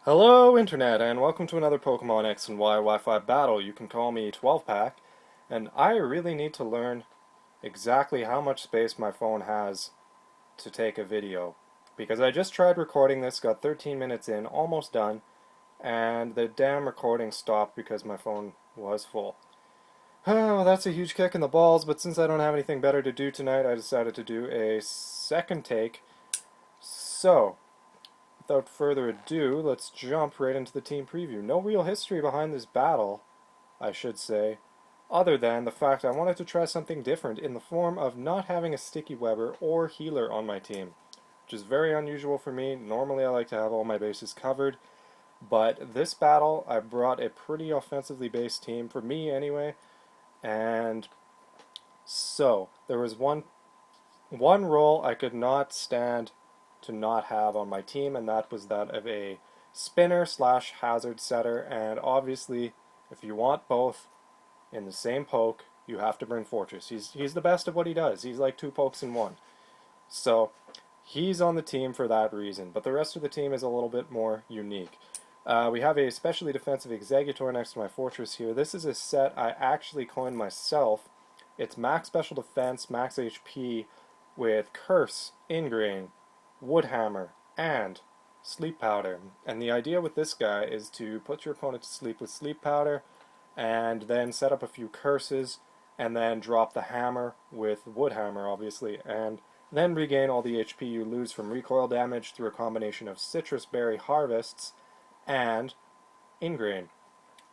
Hello Internet and welcome to another Pokemon X and Y Wi-Fi battle. You can call me 12-pack, and I really need to learn exactly how much space my phone has to take a video. Because I just tried recording this, got 13 minutes in, almost done, and the damn recording stopped because my phone was full. Oh, that's a huge kick in the balls, but since I don't have anything better to do tonight, I decided to do a second take. So, without further ado, let's jump right into the team preview. No real history behind this battle, I should say, other than the fact I wanted to try something different in the form of not having a Sticky Webber or Healer on my team, which is very unusual for me. Normally I like to have all my bases covered, but this battle I brought a pretty offensively based team, for me anyway, and so there was one role I could not stand to not have on my team, and that was that of a spinner slash hazard setter. And obviously, if you want both in the same poke, you have to bring Fortress. He's the best at what he does. He's like two pokes in one. So he's on the team for that reason. But the rest of the team is a little bit more unique. We have a specially defensive Exeggutor next to my Fortress here. This is a set I actually coined myself. It's max special defense, max HP, with Curse, Ingrain, Woodhammer, and Sleep Powder. And the idea with this guy is to put your opponent to sleep with Sleep Powder, and then set up a few curses, and then drop the hammer with Woodhammer, obviously, and then regain all the HP you lose from recoil damage through a combination of Citrus Berry Harvests and Ingrain.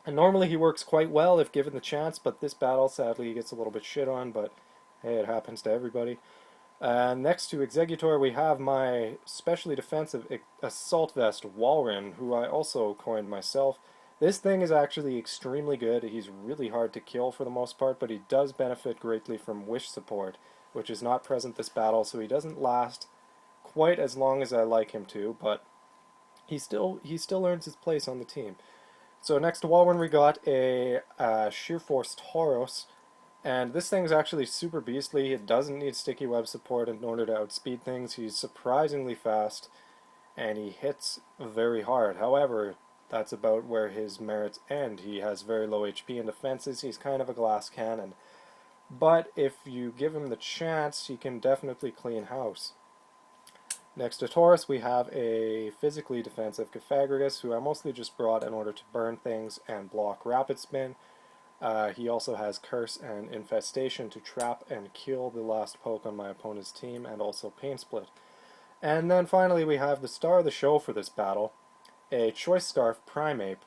And normally he works quite well if given the chance, but this battle, sadly, he gets a little bit shit on, but hey, it happens to everybody. Next to Exeggutor, we have my specially defensive Assault Vest Walrein, who I also coined myself. This thing is actually extremely good. He's really hard to kill for the most part, but he does benefit greatly from Wish support, which is not present this battle, so he doesn't last quite as long as I like him to, but he still earns his place on the team. So next to Walrein, we got a Sheer Force Tauros. And this thing's actually super beastly. It doesn't need sticky web support in order to outspeed things. He's surprisingly fast, and he hits very hard. However, that's about where his merits end. He has very low HP and defenses. He's kind of a glass cannon. But if you give him the chance, he can definitely clean house. Next to Taurus, we have a physically defensive Cofagrigus, who I mostly just brought in order to burn things and block Rapid Spin. He also has Curse and Infestation to trap and kill the last poke on my opponent's team, and also Pain Split. And then finally we have the star of the show for this battle, a Choice Scarf Primeape.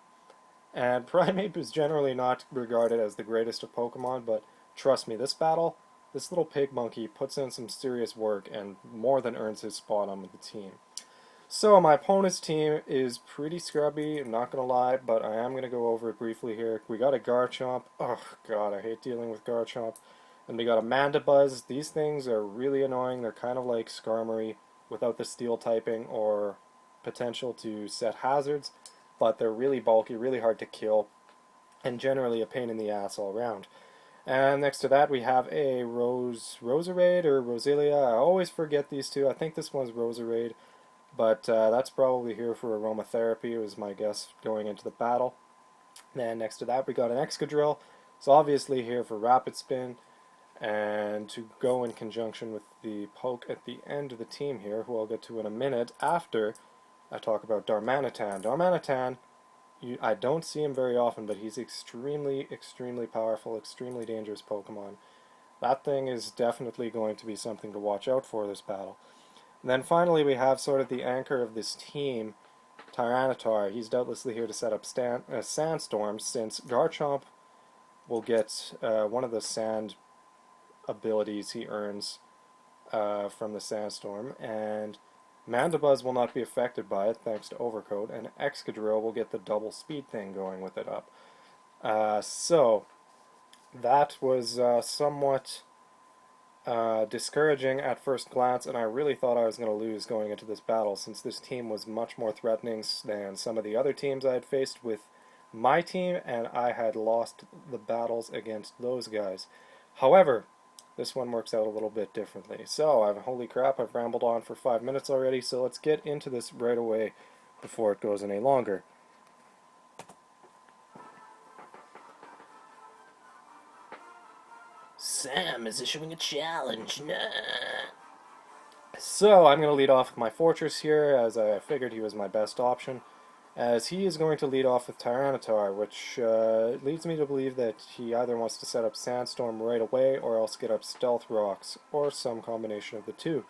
And Primeape is generally not regarded as the greatest of Pokemon, but trust me, this battle, this little pig monkey puts in some serious work and more than earns his spot on the team. So my opponent's team is pretty scrubby, I'm not going to lie, but I am going to go over it briefly here. We got a Garchomp. Oh god, I hate dealing with Garchomp. And we got a Mandibuzz. These things are really annoying. They're kind of like Skarmory without the steel typing or potential to set hazards, but they're really bulky, really hard to kill, and generally a pain in the ass all around. And next to that we have a Roserade or Roselia. I always forget these two. I think this one's Roserade. But that's probably here for aromatherapy, was my guess going into the battle. And next to that we got an Excadrill. It's obviously here for Rapid Spin, and to go in conjunction with the poke at the end of the team here, who I'll get to in a minute after I talk about Darmanitan. Darmanitan, I don't see him very often, but he's extremely, extremely powerful, extremely dangerous Pokemon. That thing is definitely going to be something to watch out for this battle. And then finally we have sort of the anchor of this team, Tyranitar. He's doubtlessly here to set up Sandstorms, since Garchomp will get one of the sand abilities he earns from the Sandstorm, and Mandibuzz will not be affected by it thanks to Overcoat, and Excadrill will get the double speed thing going with it up. So that was somewhat discouraging at first glance, and I really thought I was going to lose going into this battle, since this team was much more threatening than some of the other teams I had faced with my team, and I had lost the battles against those guys. However, this one works out a little bit differently. So, holy crap, I've rambled on for 5 minutes already, so let's get into this right away. before it goes any longer. Sam is issuing a challenge. Nah. So I'm going to lead off with my Fortress here, as I figured he was my best option, as he is going to lead off with Tyranitar, which leads me to believe that he either wants to set up Sandstorm right away, or else get up Stealth Rocks, or some combination of the two.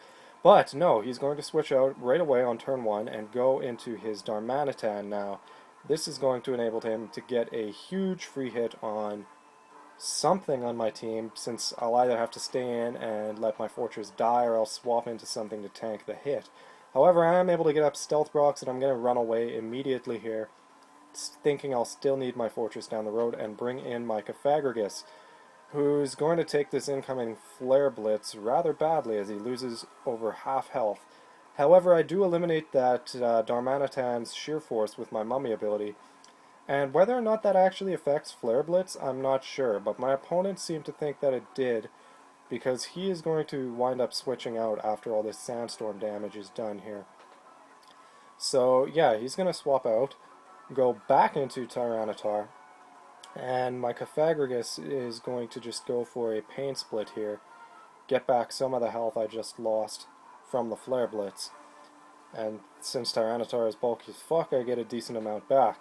But no, he's going to switch out right away on turn 1 and go into his Darmanitan now. This is going to enable him to get a huge free hit on something on my team, since I'll either have to stay in and let my Fortress die, or I'll swap into something to tank the hit. However, I am able to get up Stealth Rocks, and I'm going to run away immediately here, thinking I'll still need my Fortress down the road, and bring in my Cofagrigus, who's going to take this incoming Flare Blitz rather badly as he loses over half health. However, I do eliminate that Darmanitan's Sheer Force with my Mummy ability, and whether or not that actually affects Flare Blitz, I'm not sure, but my opponent seemed to think that it did, because he is going to wind up switching out after all this Sandstorm damage is done here. So yeah, he's going to swap out, go back into Tyranitar, and my Cofagrigus is going to just go for a Pain Split here, get back some of the health I just lost from the Flare Blitz. And since Tyranitar is bulky as fuck, I get a decent amount back.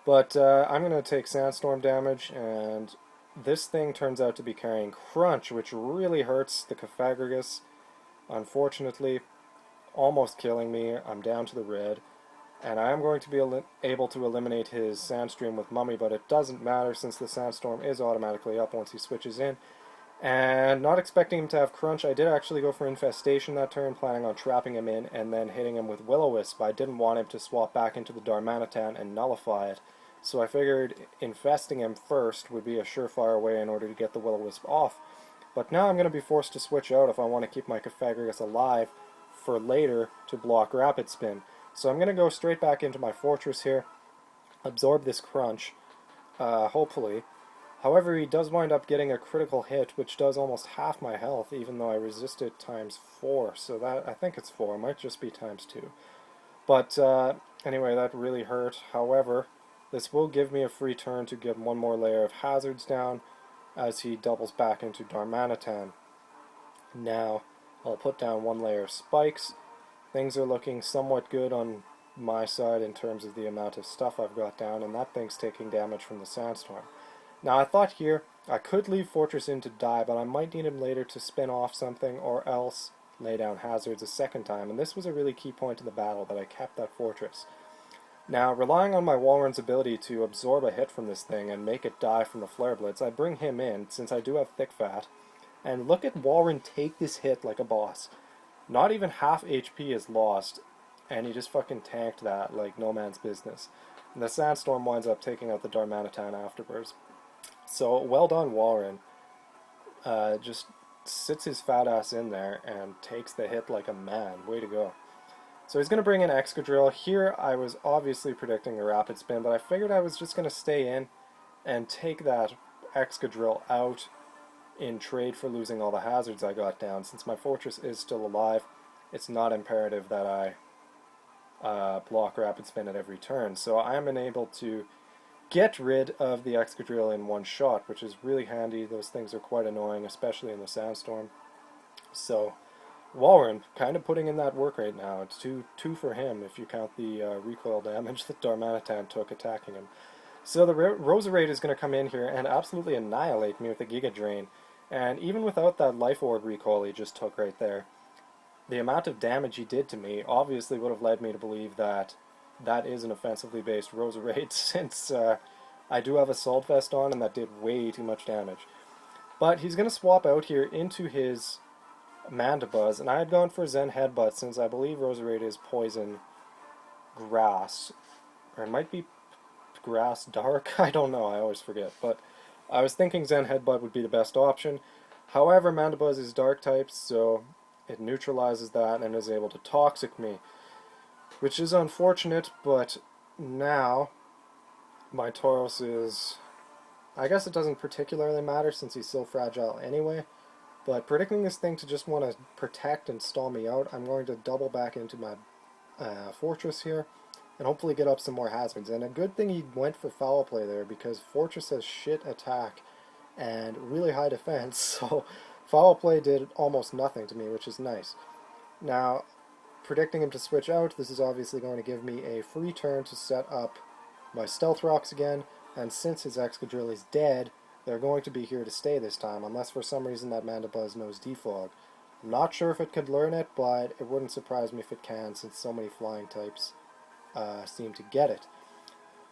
But I'm going to take Sandstorm damage, and this thing turns out to be carrying Crunch, which really hurts the Cofagrigus. Unfortunately, almost killing me. I'm down to the red. And I am going to be able to eliminate his Sandstream with Mummy, but it doesn't matter since the Sandstorm is automatically up once he switches in. And not expecting him to have Crunch, I did actually go for Infestation that turn, planning on trapping him in and then hitting him with Will-O-Wisp. I didn't want him to swap back into the Darmanitan and nullify it, so I figured infesting him first would be a surefire way in order to get the Will-O-Wisp off. But now I'm going to be forced to switch out if I want to keep my Cofagrigus alive for later to block Rapid Spin. So I'm going to go straight back into my Fortress here, absorb this Crunch, hopefully. However, he does wind up getting a critical hit, which does almost half my health, even though I resist it times 4. So that, I think it's 4, it might just be times 2. But anyway, that really hurt. However, this will give me a free turn to get one more layer of hazards down as he doubles back into Darmanitan. Now, I'll put down one layer of spikes. Things are looking somewhat good on my side in terms of the amount of stuff I've got down, and that thing's taking damage from the Sandstorm. Now, I thought here I could leave Fortress in to die, but I might need him later to spin off something, or else lay down hazards a second time, and this was a really key point in the battle, that I kept that Fortress. Now, relying on my Walrun's ability to absorb a hit from this thing and make it die from the Flare Blitz, I bring him in, since I do have Thick Fat, and look at Walrun take this hit like a boss. Not even half HP is lost, and he just fucking tanked that like no man's business. And the Sandstorm winds up taking out the Darmanitan afterwards. So, well done, Walrun. Just sits his fat ass in there and takes the hit like a man. Way to go. So he's going to bring in Excadrill. Here, I was obviously predicting a Rapid Spin, but I figured I was just going to stay in and take that Excadrill out in trade for losing all the hazards I got down. Since my Fortress is still alive, it's not imperative that I block Rapid Spin at every turn. So I am able to get rid of the Excadrill in one shot, which is really handy. Those things are quite annoying, especially in the Sandstorm. So Walrun kind of putting in that work right now. It's 2 for him if you count the recoil damage that Darmanitan took attacking him. So the Roserade is going to come in here and absolutely annihilate me with a Giga Drain. And even without that Life Orb recoil he just took right there, the amount of damage he did to me obviously would have led me to believe that that is an offensively based Roserade, since I do have Assault Vest on and that did way too much damage. But he's going to swap out here into his Mandibuzz, and I had gone for Zen Headbutt since I believe Roserade is Poison Grass. Or it might be Grass Dark, I don't know, I always forget. But I was thinking Zen Headbutt would be the best option. However, Mandibuzz is Dark type, so it neutralizes that and is able to Toxic me, which is unfortunate, but now my Tauros is... I guess it doesn't particularly matter since he's so fragile anyway, but predicting this thing to just want to protect and stall me out, I'm going to double back into my Fortress here and hopefully get up some more hazards. And a good thing he went for foul play there, because Fortress has shit attack and really high defense, so foul play did almost nothing to me, which is nice. Now, predicting him to switch out, this is obviously going to give me a free turn to set up my Stealth Rocks again, and since his Excadrill is dead, they're going to be here to stay this time, unless for some reason that Mandibuzz knows Defog. I'm not sure if it could learn it, but it wouldn't surprise me if it can, since so many flying types seem to get it.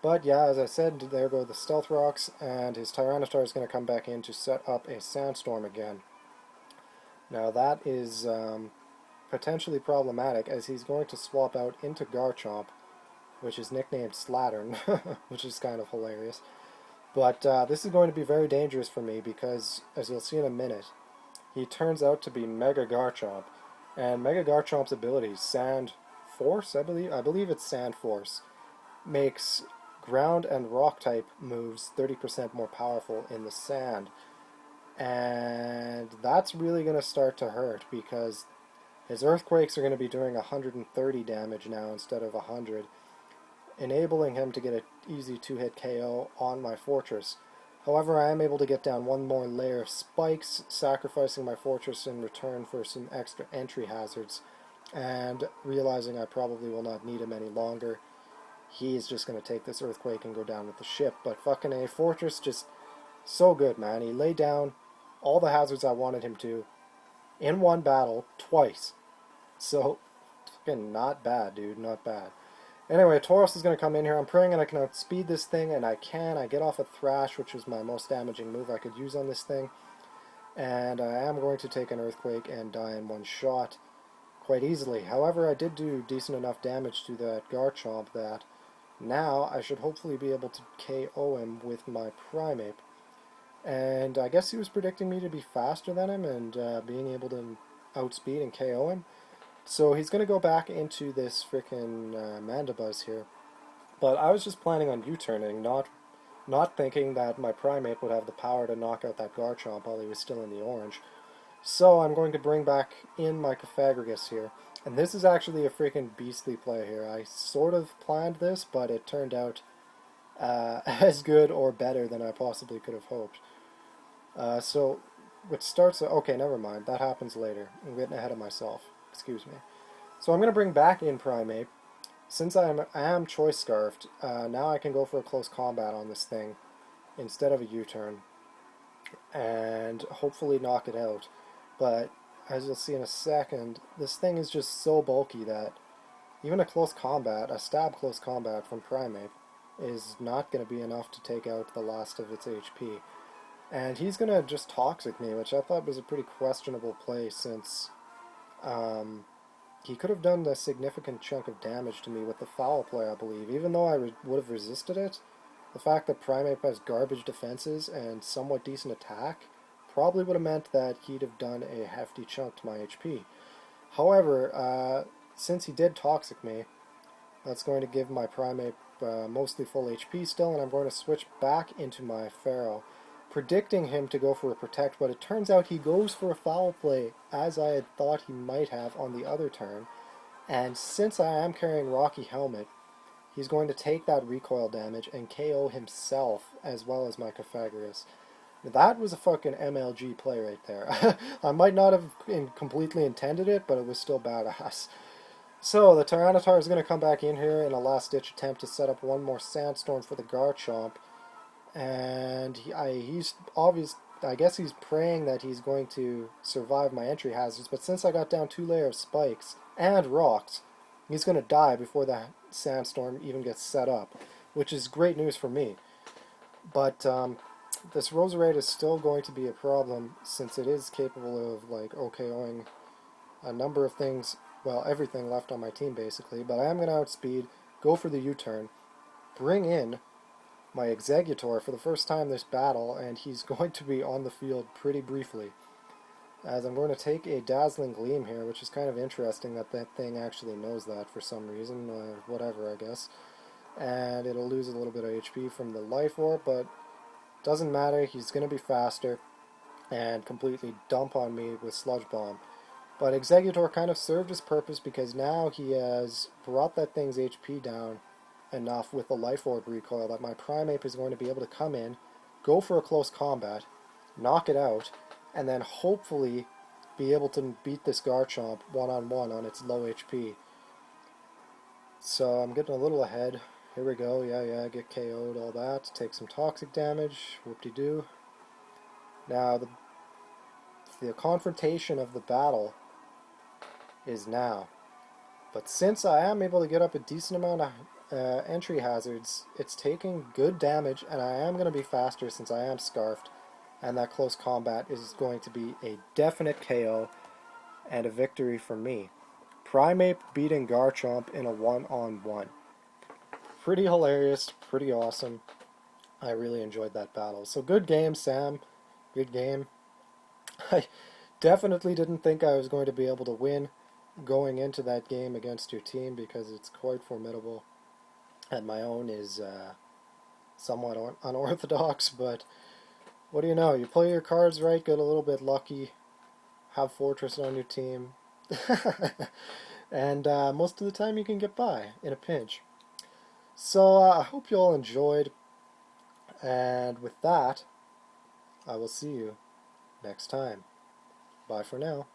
But yeah, as I said, there go the Stealth Rocks, and his Tyranitar is going to come back in to set up a Sandstorm again. Now that is potentially problematic, as he's going to swap out into Garchomp, which is nicknamed Slattern, which is kind of hilarious. But this is going to be very dangerous for me because, as you'll see in a minute, he turns out to be Mega Garchomp. And Mega Garchomp's ability, Sand Force, I believe it's Sand Force, makes ground and rock type moves 30% more powerful in the sand. And that's really going to start to hurt because his Earthquakes are going to be doing 130 damage now instead of 100, enabling him to get an easy 2-hit KO on my Fortress. However, I am able to get down one more layer of spikes, sacrificing my Fortress in return for some extra entry hazards, and realizing I probably will not need him any longer. He's just going to take this Earthquake and go down with the ship. But fucking A, Fortress just so good, man. He laid down all the hazards I wanted him to in one battle twice. So, fucking not bad, dude, not bad. Anyway, Tauros is going to come in here. I'm praying that I can outspeed this thing, and I can. I get off a Thrash, which was my most damaging move I could use on this thing. And I am going to take an Earthquake and die in one shot quite easily. However, I did do decent enough damage to that Garchomp that now I should hopefully be able to KO him with my Primeape. And I guess he was predicting me to be faster than him and being able to outspeed and KO him. So he's going to go back into this frickin' Mandibuzz here. But I was just planning on U-turning, not thinking that my Primeape would have the power to knock out that Garchomp while he was still in the orange. So I'm going to bring back in my Cofagrigus here. And this is actually a freaking beastly play here. I sort of planned this, but it turned out as good or better than I possibly could have hoped. So, what starts... Okay, never mind. That happens later. I'm getting ahead of myself. Excuse me. So I'm going to bring back in Primeape. Since I am Choice Scarfed, now I can go for a close combat on this thing instead of a U-turn. And hopefully knock it out. But, as you'll see in a second, this thing is just so bulky that even a close combat, a stab close combat from Primeape, is not going to be enough to take out the last of its HP. And he's going to just Toxic me, which I thought was a pretty questionable play since he could have done a significant chunk of damage to me with the foul play, I believe. Even though I would have resisted it, the fact that Primeape has garbage defenses and somewhat decent attack probably would have meant that he'd have done a hefty chunk to my HP. However, since he did Toxic me, that's going to give my Primeape mostly full HP still, and I'm going to switch back into my Pharaoh, predicting him to go for a Protect, but it turns out he goes for a Foul Play, as I had thought he might have on the other turn, and since I am carrying Rocky Helmet, he's going to take that recoil damage and KO himself, as well as my Cofagrigus. That was a fucking MLG play right there. I might not have completely intended it, but it was still badass. So, the Tyranitar is going to come back in here in a last-ditch attempt to set up one more Sandstorm for the Garchomp. And he's obvious. I guess he's praying that he's going to survive my entry hazards, but since I got down 2 layers of spikes and rocks, he's going to die before the Sandstorm even gets set up, which is great news for me. But this Roserade is still going to be a problem since it is capable of like OKOing a number of things, well, everything left on my team basically, but I am going to outspeed, go for the U-turn, bring in my Exeggutor for the first time this battle, and he's going to be on the field pretty briefly. As I'm going to take a Dazzling Gleam here, which is kind of interesting that that thing actually knows that for some reason, whatever I guess. And it'll lose a little bit of HP from the Life Orb, but doesn't matter, he's going to be faster and completely dump on me with Sludge Bomb. But Exeggutor kind of served his purpose because now he has brought that thing's HP down enough with the Life Orb recoil that my Primeape is going to be able to come in, go for a close combat, knock it out, and then hopefully be able to beat this Garchomp one-on-one on its low HP. So I'm getting a little ahead. Here we go. Yeah, get KO'd, all that. Take some toxic damage. Whoop-de-doo. Now, the confrontation of the battle is now. But since I am able to get up a decent amount of entry hazards, it's taking good damage, and I am going to be faster since I am Scarfed, and that close combat is going to be a definite KO and a victory for me. Primeape beating Garchomp in a one-on-one. Pretty hilarious, pretty awesome. I really enjoyed that battle. So good game, Sam. Good game. I definitely didn't think I was going to be able to win going into that game against your team because it's quite formidable. And my own is somewhat unorthodox, but what do you know? You play your cards right, get a little bit lucky, have Fortress on your team, and most of the time you can get by in a pinch. So I hope you all enjoyed, and with that, I will see you next time. Bye for now.